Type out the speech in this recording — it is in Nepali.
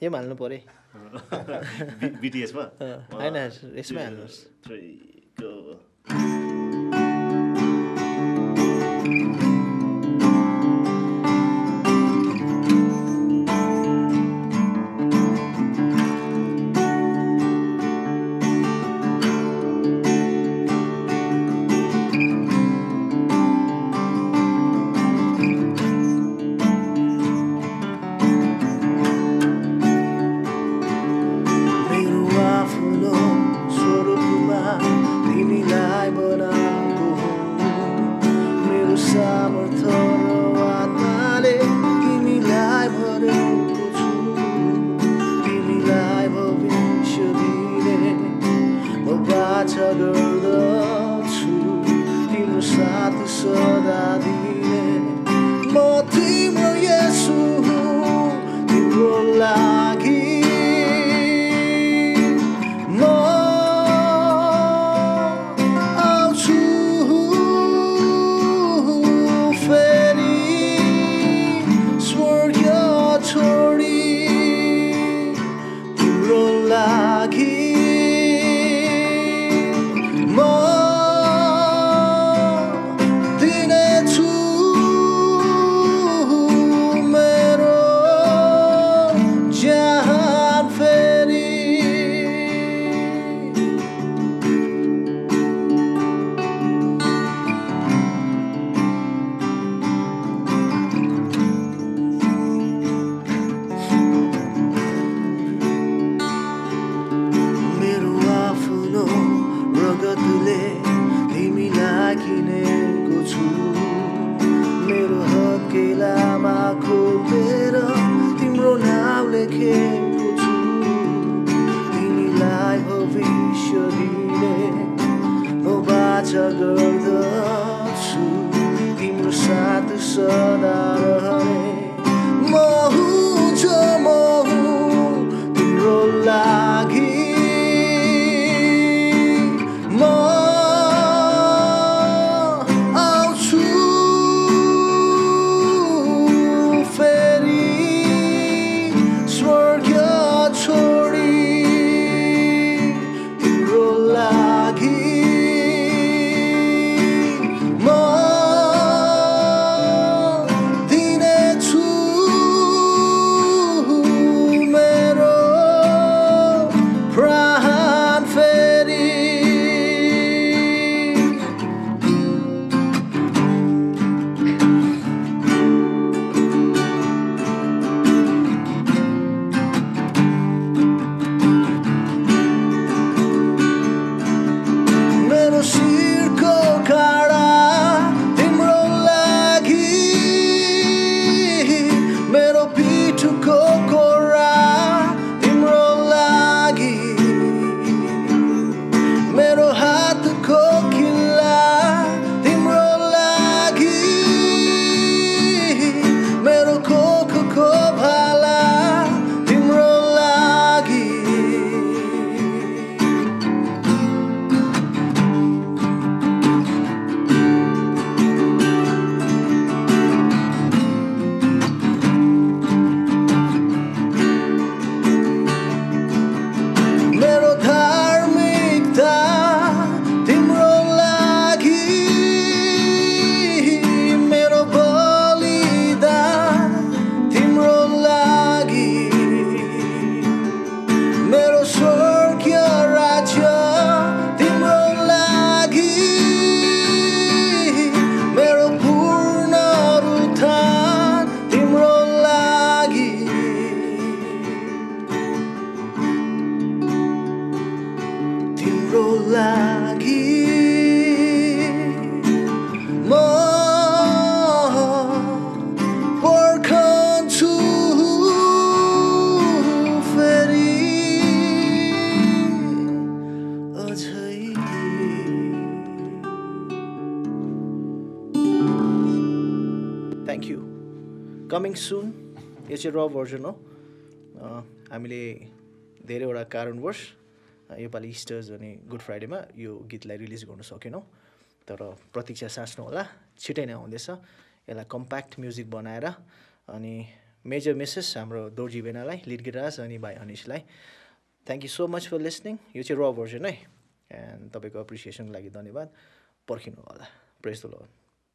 यो हाल्नु पर्यो BTS-मा होइन यसमै हाल्नुहोस् कमिङ सुन यो चाहिँ र भर्जन हो हामीले धेरैवटा कारणवश योपालि इस्टर्स अनि गुड फ्राइडेमा यो गीतलाई रिलिज गर्न सकेनौँ तर प्रतीक्षा साच्नु होला छिटै नै आउँदैछ यसलाई कम्प्याक्ट म्युजिक बनाएर अनि मेजर मिसेस हाम्रो दोर्जी बेनालाई लिड गिटार्स अनि भाइ अनिसलाई thank you so much for listening. यो चाहिँ र भर्जन है एन्ड तपाईँको एप्रिसिएसनको लागि धन्यवाद। पर्खिनु होला। प्रेज द लर्ड।